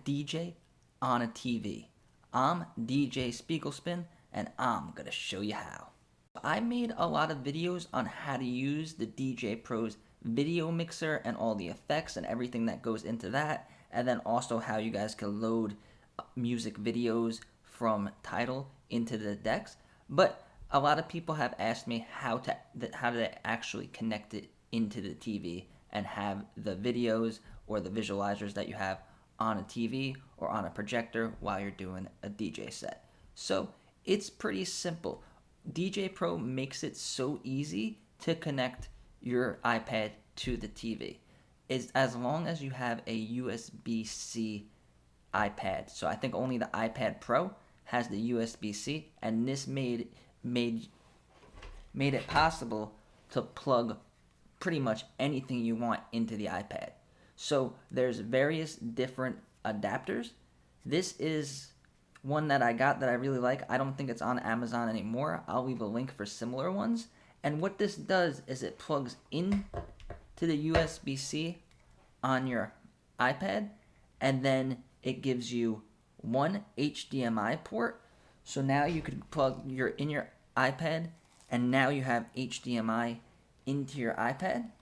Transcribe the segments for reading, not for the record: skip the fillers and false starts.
DJ on a TV. I'm DJ Spiegel Spin, and I'm gonna show you how. I made a lot of videos on how to use the DJ Pro's video mixer and all the effects and everything that goes into that, and then also how you guys can load music videos from Tidal into the decks. But a lot of people have asked me how to actually connect it into the TV and have the videos or the visualizers that you have on a TV or on a projector while you're doing a DJ set. So it's pretty simple. DJ Pro makes it so easy to connect your iPad to the TV. Is as long as you have a USB-C iPad. So I think only the iPad Pro has the USB-C, and this made it possible to plug pretty much anything you want into the iPad. So there's various different adapters. This is one that I got that I really like. I don't think it's on Amazon anymore. I'll leave a link for similar ones. And what this does is it plugs in to the USB-C on your iPad, and then it gives you one HDMI port. So now you could plug your iPad, and now you have HDMI into your iPad.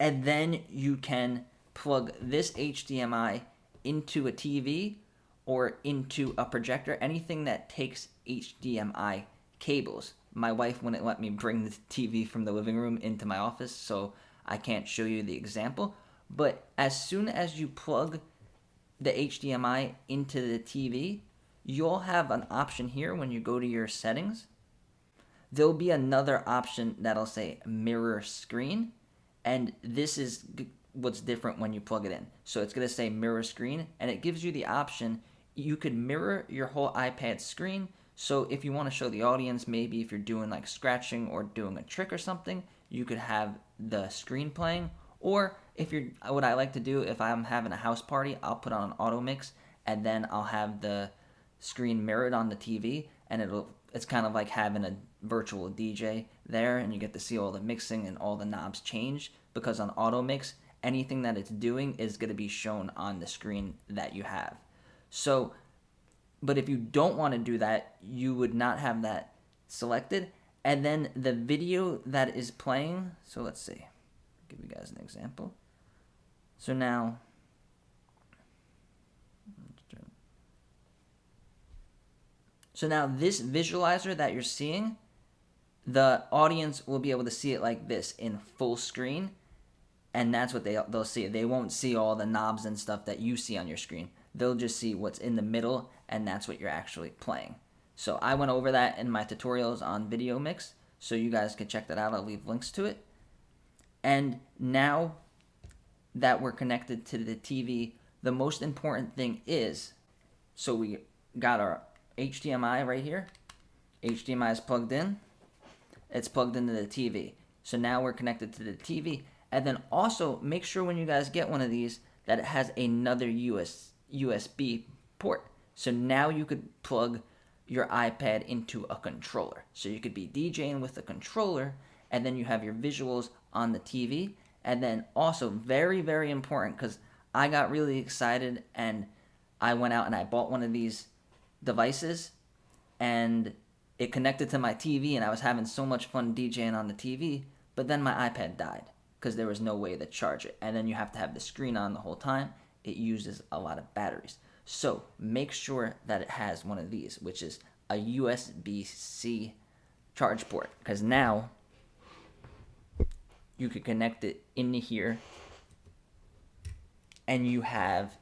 And then you can plug this HDMI into a TV or into a projector, anything that takes HDMI cables. My wife wouldn't let me bring the TV from the living room into my office, so I can't show you the example. But as soon as you plug the HDMI into the TV, you'll have an option here when you go to your settings. There'll be another option that'll say mirror screen, and this is what's different when you plug it in. So it's going to say mirror screen, and it gives you the option. You could mirror your whole iPad screen. So if you want to show the audience, maybe if you're doing like scratching or doing a trick or something, you could have the screen playing. Or if you're, what I like to do, if I'm having a house party, I'll put on an auto mix, and then I'll have the screen mirrored on the TV, and it's kind of like having a virtual DJ there, and you get to see all the mixing and all the knobs change, because on auto mix, anything that it's doing is going to be shown on the screen that you have. So, but if you don't want to do that, you would not have that selected. And then the video that is playing, so let's see, give you guys an example. So now, this visualizer that you're seeing, the audience will be able to see it like this in full screen, and that's what they'll see. They won't see all the knobs and stuff that you see on your screen. They'll just see what's in the middle, and that's what you're actually playing. So I went over that in my tutorials on Video Mix, so you guys can check that out. I'll leave links to it. And now that we're connected to the TV, the most important thing is, so we got our HDMI right here. HDMI is plugged in. It's plugged into the TV. So now we're connected to the TV. And then also make sure when you guys get one of these that it has another USB port. So now you could plug your iPad into a controller. So you could be DJing with a controller, and then you have your visuals on the TV. And then also very, very important, because I got really excited and I went out and I bought one of these devices, and it connected to my TV, and I was having so much fun DJing on the TV, but then my iPad died because there was no way to charge it. And then you have to have the screen on the whole time. It uses a lot of batteries. So make sure that it has one of these, which is a USB-C charge port, because now you could connect it into here, and you have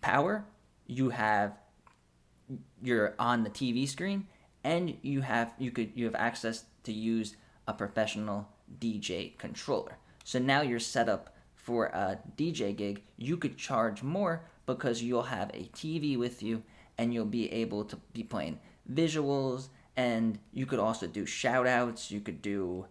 power, you're on the TV screen, and you have access to use a professional DJ controller. So now you're set up for a DJ gig. You could charge more because you'll have a TV with you, and you'll be able to be playing visuals, and you could also do shout outs. You could do,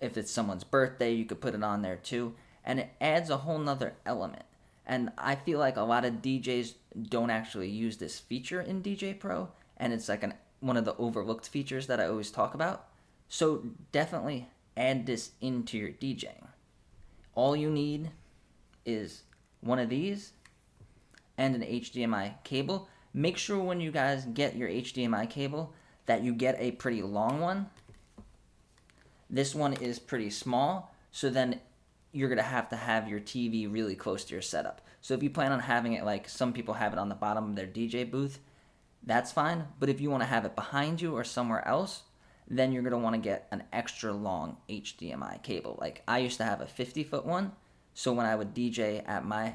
if it's someone's birthday, you could put it on there too, and it adds a whole nother element. And I feel like a lot of DJs don't actually use this feature in DJ Pro, and it's like one of the overlooked features that I always talk about. So definitely add this into your DJing. All you need is one of these and an HDMI cable. Make sure when you guys get your HDMI cable that you get a pretty long one. This one is pretty small, so then you're going to have your TV really close to your setup. So if you plan on having it like some people have it on the bottom of their DJ booth, that's fine. But if you want to have it behind you or somewhere else, then you're going to want to get an extra long HDMI cable. Like I used to have a 50-foot one, so when I would DJ at my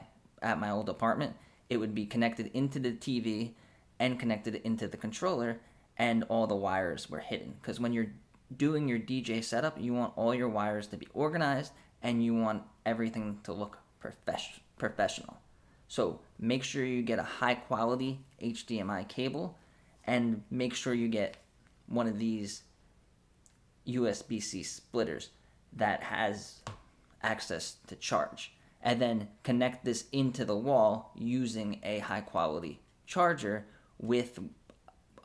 old apartment, it would be connected into the TV and connected into the controller, and all the wires were hidden. Because when you're doing your DJ setup, you want all your wires to be organized and you want everything to look professional. So make sure you get a high quality HDMI cable, and make sure you get one of these USB-C splitters that has access to charge, and then connect this into the wall using a high quality charger with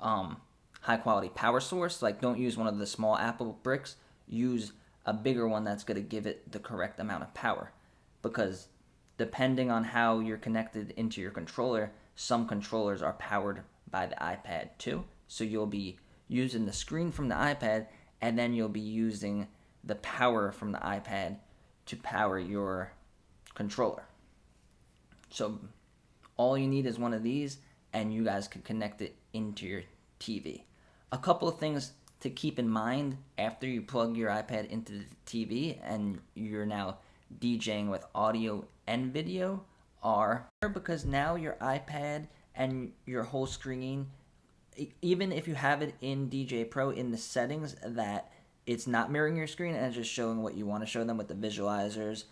high quality power source. Like don't use one of the small Apple bricks, use a bigger one that's going to give it the correct amount of power, because depending on how you're connected into your controller, some controllers are powered by the iPad too. So you'll be using the screen from the iPad, and then you'll be using the power from the iPad to power your controller. So all you need is one of these, and you guys can connect it into your TV. A couple of things to keep in mind after you plug your iPad into the TV and you're now DJing with audio and video are, because now your iPad and your whole screen, even if you have it in DJ Pro in the settings that it's not mirroring your screen and it's just showing what you want to show them with the visualizers,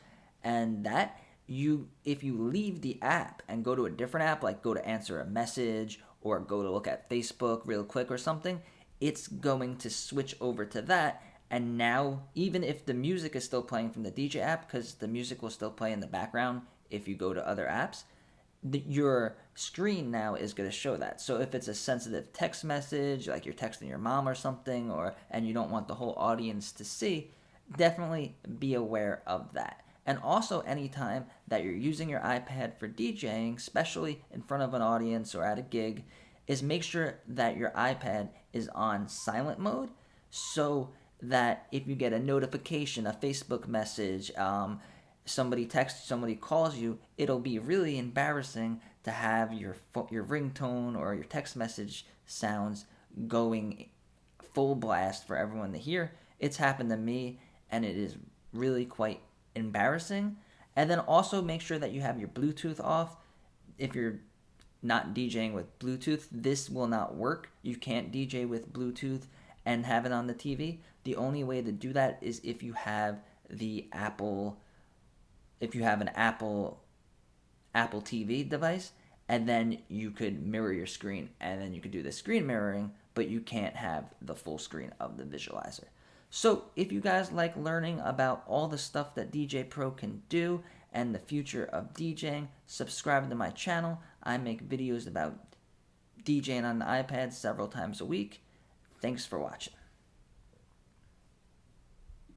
and that if you leave the app and go to a different app, like go to answer a message or go to look at Facebook real quick or something, it's going to switch over to that. And now, even if the music is still playing from the DJ app, because the music will still play in the background if you go to other apps, your screen now is going to show that. So if it's a sensitive text message, like you're texting your mom or something, and you don't want the whole audience to see, definitely be aware of that. And also, anytime that you're using your iPad for DJing, especially in front of an audience or at a gig, is make sure that your iPad is on silent mode, so that if you get a notification, a Facebook message, somebody texts, somebody calls you, it'll be really embarrassing to have your ringtone or your text message sounds going full blast for everyone to hear. It's happened to me, and it is really quite embarrassing. And then also make sure that you have your Bluetooth off. If you're not DJing with Bluetooth, this will not work. You can't DJ with Bluetooth and have it on the TV. The only way to do that is if you have an Apple TV device, and then you could mirror your screen, and then you could do the screen mirroring, but you can't have the full screen of the visualizer. So if you guys like learning about all the stuff that DJ Pro can do and the future of DJing, subscribe to my channel. I make videos about DJing on the iPad several times a week. Thanks for watching.